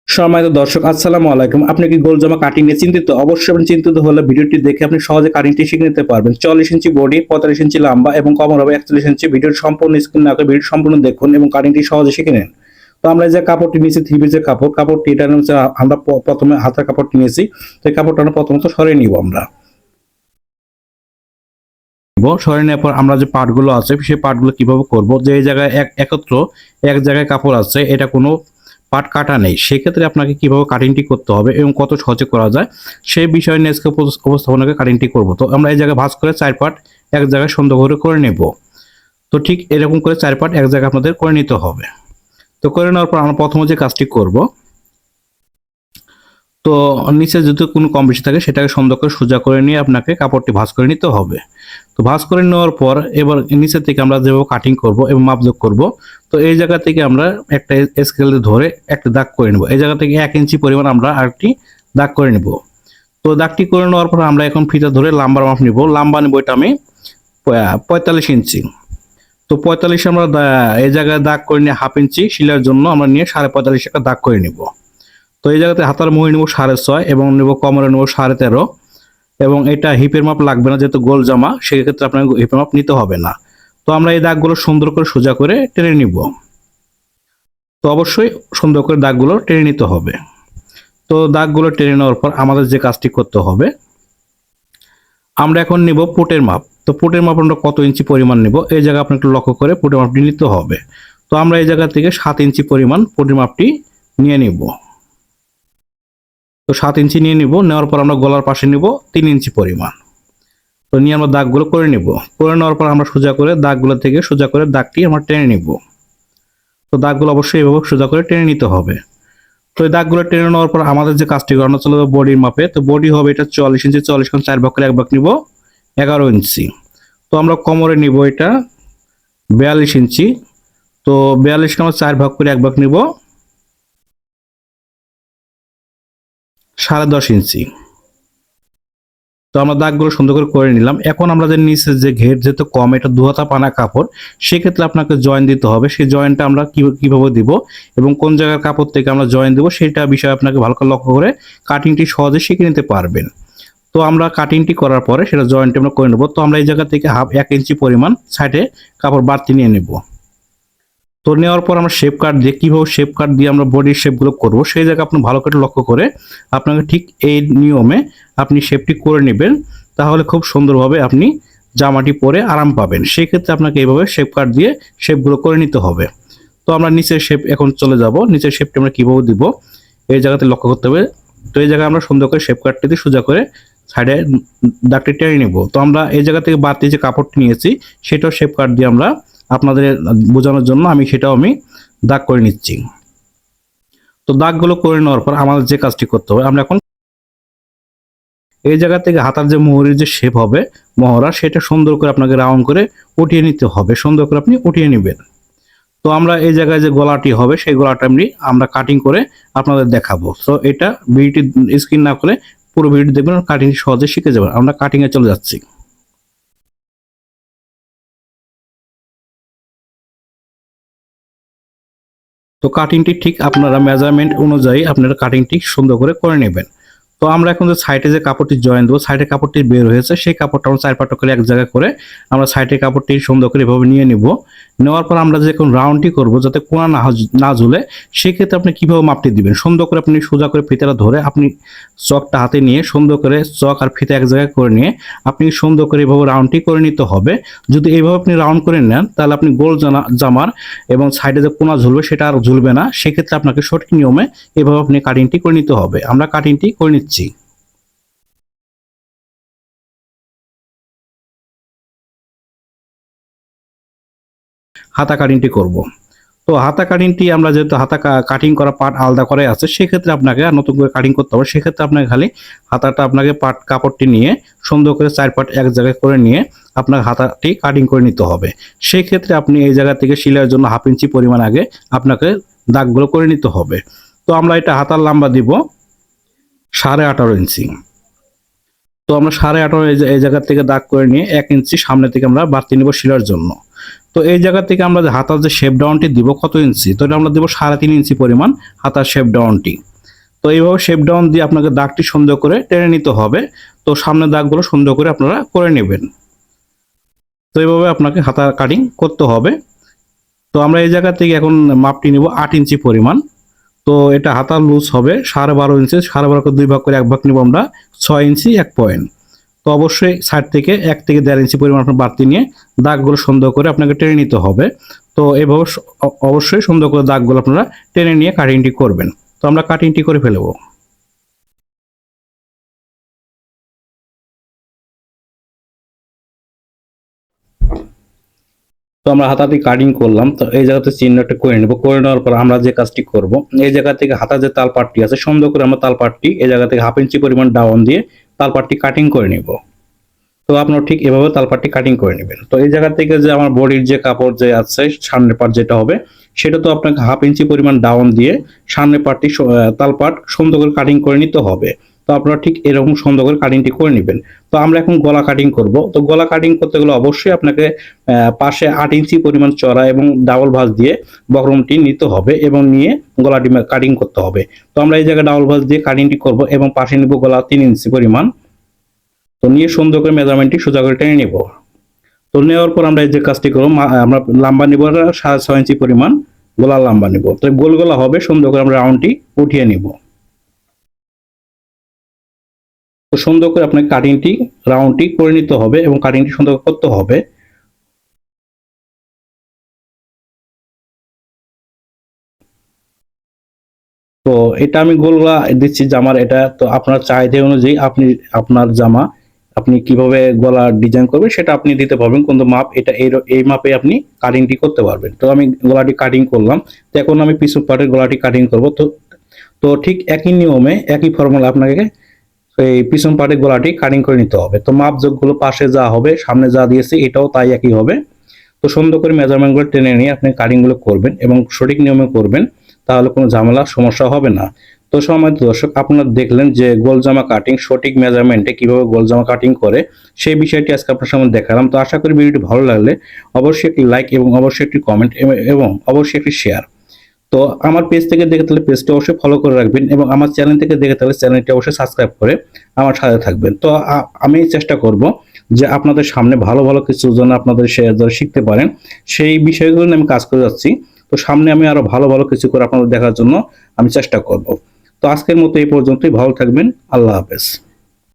সম্মানিত দর্শক, আসসালামু আলাইকুম। আপনি কি গোল জামা কাটিং নিয়ে চিন্তিত? অবশ্যই আপনি চিন্তিত হলে ভিডিওটি দেখে আপনি সহজে কাটিংটি শিখে নিতে পারবেন। 40 ইঞ্চি বডি, 45 ইঞ্চি লম্বা এবং কমর হবে 41 ইঞ্চি। ভিডিওর সম্পূর্ণ স্ক্রিন না করে ভিডিও সম্পূর্ণ দেখুন এবং কাটিংটি সহজে শিখে নিন। তো আমরা যে কাপড়টি নিয়েছি, থ্রি পিসের কাপড়টি এটা হচ্ছে আমরা প্রথমে হাতার কাপড়টি নিয়েছি। তো এই কাপড়টা আমরা প্রথমত সরিয়ে নিব আমরা। সরিয়ে নেওয়ার পর আমরা যে পার্টগুলো আছে সেই পার্টগুলো কিভাবে করব, যে এই জায়গায় একত্র এক জায়গায় কাপড় আছে, এটা কোনো পার্ট কাটা নেই, সেক্ষেত্রে আপনাকে কিভাবে কাটিংটি করতে হবে এবং কত সহজে করা যায় সেই বিষয় নিয়ে আজকে উপস্থাপনাকে কাটিংটি করব। তো আমরা এই জায়গায় ভাঁজ করে 4 পার্ট এক জায়গায় সুন্দর করে নেব। তো ঠিক এরকম করে 4 পার্ট এক জায়গায় আপনাদের করে নিতে হবে। তো করে নেওয়ার পর আমরা প্রথমে যে কাজটি করব, তো নিচে যদি কোনো কম বেশি থাকে সেটাকে সুন্দর করে সোজা করে নিয়ে আপনাকে কাপড়টি ভাঁজ করে নিতে হবে। তো ভাঁজ করে নেওয়ার পর এবার নিচে থেকে আমরা যেভাবে কাটিং করব এবং মাপযোগ করব, তো এই জায়গা থেকে আমরা একটা স্কেল ধরে একটা দাগ করে নেব। এই জায়গা থেকে 1 ইঞ্চি পরিমাণ আমরা আরেকটি দাগ করে নেব। তো দাগটি করে নেওয়ার পর আমরা এখন ফিতা ধরে লাম্বার মাপ নিব। লাম্বা নেব এটা আমি 45 ইঞ্চি। তো 45 আমরা এই জায়গায় দাগ করে নিয়ে 1/2 ইঞ্চি শিলার জন্য আমরা নিয়ে 45.5 একটা দাগ করে নিব। তো এই জায়গাতে হাতার মুহুরি নেব 6.5 এবং নেব কমরে নেব 13.5 এবং এটা হিপের মাপ লাগবে না, যেহেতু গোল জামা সেক্ষেত্রে আপনার হিপের মাপ নিতে হবে না। তো আমরা এই দাগগুলো সুন্দর করে সোজা করে টেনে নিব। তো অবশ্যই সুন্দর করে দাগগুলো টেনে নিতে হবে। তো দাগগুলো টেনে নেওয়ার পর আমাদের যে কাজটি করতে হবে, আমরা এখন নিব পুটের মাপ। তো পুটের মাপ আমরা কত ইঞ্চি পরিমাণ নিব এই জায়গা আপনাকে লক্ষ্য করে পুটের মাপটি নিতে হবে। তো আমরা এই জায়গা থেকে 7 ইঞ্চি পরিমাণ পুটের মাপটি নিয়ে নিব। তো 7 ইঞ্চি নিয়ে নিব। নেওয়ার পর আমরা গলার পাশে নিব 3 ইঞ্চি পরিমাণ। তো নিয়ে আমরা দাগগুলো করে নিব। করে নেওয়ার পর আমরা সোজা করে দাগগুলো থেকে সোজা করে দাগটি আমরা টেনে নিব। তো দাগগুলো অবশ্যই এভাবে সোজা করে টেনে নিতে হবে। তো এই দাগগুলো টেনে নেওয়ার পর আমাদের যে কাজটি করানো চলে বডির মাপে। তো বডি হবে এটা 44 ইঞ্চি, 44 কোণ 4 ভাগ করে 1 ভাগ নিব 11 ইঞ্চি। তো আমরা কোমরে নিব এটা 42 ইঞ্চি। তো 42 কে আমরা 4 ভাগ করে 1 ভাগ নিব 10.5 ইঞ্চি। তো আমরা দাগগুলো সুন্দর করে নিলাম। এখন আমরা যে নিচে যে ঘের যেহেতু কম, এটা 2 হাতা পানা কাপড়, সেক্ষেত্রে আপনাকে জয়েন দিতে হবে। সেই জয়েনটা আমরা কিভাবে দিব এবং কোন জায়গার কাপড় থেকে আমরা জয়েন দেবো সেটা বিষয়ে আপনাকে ভালো করে লক্ষ্য করে কাটিংটি সহজে শিখে নিতে পারবেন। তো আমরা কাটিংটি করার পরে সেটা জয়েন্ট আমরা করে নেব। তো আমরা এই জায়গা থেকে 1 ইঞ্চি পরিমাণ সাইডে কাপড় বাড়তি নিয়ে নেব। তো নেওয়ার পর আমরা শেপ কাট দিয়ে কিভাবে শেপ কাট দিয়ে আমরা বডির শেপগুলো করব সেই জায়গা আপনি ভালো করে লক্ষ্য করে আপনাকে ঠিক এই নিয়মে আপনি শেপটি করে নেবেন। তাহলে খুব সুন্দরভাবে আপনি জামাটি পরে আরাম পাবেন। সেই ক্ষেত্রে আপনাকে এইভাবে শেপ কাট দিয়ে শেপগুলো করে নিতে হবে। তো আমরা নিচের শেপ এখন চলে যাব। নিচের শেপটি আমরা কিভাবে দিব এই জায়গাতে লক্ষ্য করতে হবে। তো এই জায়গায় আমরা সুন্দর করে শেপ কাটটি দিয়ে সোজা করে সাইডে দাগটি টেনে নেব। তো আমরা এই জায়গা থেকে বাড়তি যে কাপড়টি নিয়েছি সেটাও শেপ কাট দিয়ে আমরা আপনাদের বোঝানোর জন্য সেটাও আমি দাগ করে নিচ্ছি। তো দাগগুলো করে নেওয়ার পর আমাদের যে কাজটি করতে হবে, আমরা এখন এই জায়গা থেকে হাতার যে মোহরের যে শেপ হবে মহড়া, সেটা সুন্দর করে আপনাকে রাউন্ড করে উঠিয়ে নিতে হবে। সুন্দর করে আপনি উঠিয়ে নেবেন। তো আমরা এই জায়গায় যে গলাটি হবে সেই গলাটা আমরা কাটিং করে আপনাদের দেখাবো। তো এটা ভিডিওটি স্ক্রিন না করে পুরো ভিডিও দেখবেন, কাটিং সহজে শিখে যাবেন। আমরা কাটিং এ চলে যাচ্ছি। তো কাটিংটি ঠিক আপনারা মেজারমেন্ট অনুযায়ী আপনারা কাটিংটি সুন্দর করে নেবেন। তো আমরা এখন যে সাইডে যে কাপড়টি জয়েন দেবো, সাইডে কাপড়টি বের হয়েছে সেই কাপড়টা আমরা 4 পাট করে এক জায়গায় করে আমরা সাইডে কাপড়টি সুন্দর করে এভাবে নিয়ে নিব। নেওয়ার পর আমরা যে কোন রাউন্ডটি করব যাতে কোণা না ঝুলে, সেক্ষেত্রে আপনি কিভাবে মাপটি দিবেন সুন্দর করে আপনি সোজা করে ফিতাটা ধরে আপনি চকটা হাতে নিয়ে সুন্দর করে চক আর ফিতা এক জায়গায় করে নিয়ে আপনি সুন্দর করে এভাবে রাউন্ডটি করে নিতে হবে। যদি এইভাবে আপনি রাউন্ড করে নেন তাহলে আপনি গোল জামার এবং সাইডে যে কোণা ঝুলবে সেটা আর ঝুলবে না। সেক্ষেত্রে আপনাকে সঠিক নিয়মে এভাবে আপনি কাটিংটি করে নিতে হবে। আমরা কাটিংটি করে নিচ্ছি। হাতা কাটিংটি করব। তো হাতা কাটিংটি আমরা যেহেতু হাতা কাটিং করা পার্ট আলাদা করে আছে, সেক্ষেত্রে আপনাকে আর নতুন করে কাটিং করতে হবে। সেক্ষেত্রে আপনাকে খালি হাতাটা আপনাকে কাপড়টি নিয়ে সুন্দর করে 4 পার্ট এক জায়গায় করে নিয়ে আপনার হাতাটি কাটিং করে নিতে হবে। সেই ক্ষেত্রে আপনি এই জায়গা থেকে সেলাইয়ের জন্য 1/2 ইঞ্চি পরিমাণ আগে আপনাকে দাগগুলো করে নিতে হবে। তো আমরা এটা হাতার লম্বা দিব 18.5 ইঞ্চি। তো আমরা 18.5 এই জায়গা থেকে দাগ করে নিয়ে 1 ইঞ্চি সামনে থেকে আমরা বাড়তি নিব সেলাইয়ের জন্য। তো এই জায়গা থেকে আমরা হাতার যে শেপ ডাউনটি দিব কত ইঞ্চি, তো এটা আমরা দেব 3.5 ইঞ্চি পরিমাণ হাতার শেপ ডাউনটি। তো এইভাবে শেপ ডাউন দিয়ে আপনাকে দাগটি সুন্দর করে টেনে নিতে হবে। তো সামনের দাগগুলো সুন্দর করে আপনারা করে নেবেন। তো এইভাবে আপনাকে হাতা কাটিং করতে হবে। তো আমরা এই জায়গা থেকে এখন মাপটি নিব 8 ইঞ্চি পরিমাণ। তো এটা হাতার লুজ হবে 12.5 ইঞ্চি, 12.5কে 2 ভাগ করে 1 ভাগ নিব আমরা 6 ইঞ্চি 1 পয়েন্ট। তো অবশ্যই সাইড থেকে 1 থেকে 1.5 ইঞ্চি পরিমাণ আপনার বাড়তি নিয়ে দাগগুলো সুন্দর করে আপনাকে টেনে নিতে হবে। তো এভাবে অবশ্যই সুন্দর করে দাগগুলো আপনারা টেনে নিয়ে কাটিংটি করবেন। তো আমরা কাটিংটি করে ফেলবো। তো আমরা হাতাতে কাটিং করলাম। তো এই জায়গাতে চিহ্নটা করে নেব। করে নেওয়ার পর আমরা যে কাজটি করব, এই জায়গা থেকে হাতা যে তালপাটটি আছে সুন্দর করে আমরা তালপাটটি এই জায়গা থেকে 1/2 ইঞ্চি পরিমাণ ডাউন দিয়ে তালপাটটি কাটিং করে নিব। তো আপনারা ঠিক এভাবে তালপাটটি কাটিং করে নেবেন। তো এই জায়গা থেকে যে আমার বডির যে কাপড় যে আছে সামনের পার্ট যেটা হবে সেটা তো আপনাকে 1/2 ইঞ্চি পরিমাণ ডাউন দিয়ে সামনের পার্টটি তালপাট সুন্দর করে কাটিং করে নিতে হবে। তো আপনারা ঠিক এরকম সুন্দর করে কাটিংটি করে নেবেন। তো আমরা এখন গলা কাটিং করব। তো গলা কাটিং করতে গেলে অবশ্যই আপনাকে পাশে 8 ইঞ্চি পরিমাণ চড়া এবং ডাবল ভাঁজ দিয়ে বক্রমটি নিতে হবে এবং নিয়ে গলাটি কাটিং করতে হবে। তো আমরা এই জায়গায় ডাবল ভাঁজ দিয়ে কাটিংটি করব এবং পাশে নিব গলা 3 ইঞ্চি পরিমাণ। তো নিয়ে সুন্দর করে মেজারমেন্টটি সোজা করে টেনে নিব। তো নেওয়ার পর আমরা এই যে কাজটি করব, আমরা লম্বা নিব 6.5 ইঞ্চি পরিমাণ গলা লম্বা নিব। তো গোল গলা হবে, সুন্দর করে আমরা রাউন্ডটি উঠিয়ে নিব। তো সুন্দর করে আপনাকে কাটিংটি রাউন্ডটি করে নিতে হবে এবং কাটিংটি সুন্দর করতে হবে। তো এটা আমি গোল গলা দিচ্ছি জামার এটা। তো আপনার চাহিদা অনুযায়ী আপনি আপনার জামা আপনি কিভাবে গলা ডিজাইন করবেন সেটা আপনি দিতে পারবেন, কিন্তু মাপ এটা এই মাপে আপনি কাটিংটি করতে পারবেন। তো আমি গলাটি কাটিং করলাম। তো এখন আমি পিছন পার্টের গলাটি কাটিং করব। তো তো ঠিক একই নিয়মে একই ফর্মুলা আপনাকে এই পিছন পার্টের গলাটি কাটিং করে নিতে হবে। তো মাপ যোগগুলো পাশে যা হবে সামনে যা দিয়েছি এটাও তাই একই হবে। তো সুন্দর করে মেজারমেন্টগুলো টেনে নিয়ে আপনি কাটিংগুলো করবেন এবং সঠিক নিয়মে করবেন, তাহলে কোনো ঝামেলা সমস্যা হবে না। তো সম্মানিত দর্শক, আপনারা দেখলেন যে গোল জামা কাটিং সঠিক মেজারমেন্টে কিভাবে গোল জামা কাটিং করে সেই বিষয়টি আজকে আপনার সামনে দেখালাম। তো আশা করি ভিডিওটি ভালো লাগলে অবশ্যই একটি লাইক এবং অবশ্যই একটি কমেন্ট এবং অবশ্যই একটি শেয়ার। তো আমার পেজ থেকে দেখে তাহলে পেজটি অবশ্যই ফলো করে রাখবেন এবং আমার চ্যানেল থেকে দেখে তাহলে চ্যানেলটি অবশ্যই সাবস্ক্রাইব করে আমার সাথে থাকবেন। তো আমি চেষ্টা করব যে আপনাদের সামনে ভালো ভালো কিছু যেন আপনাদের শিখতে পারেন সেই বিষয়গুলো নিয়ে আমি কাজ করে যাচ্ছি। তো সামনে আমি আরো ভালো ভালো কিছু করে আপনাদের দেখার জন্য আমি চেষ্টা করব। তো আজকের মতো এই পর্যন্তই। ভালো থাকবেন। আল্লাহ হাফেজ।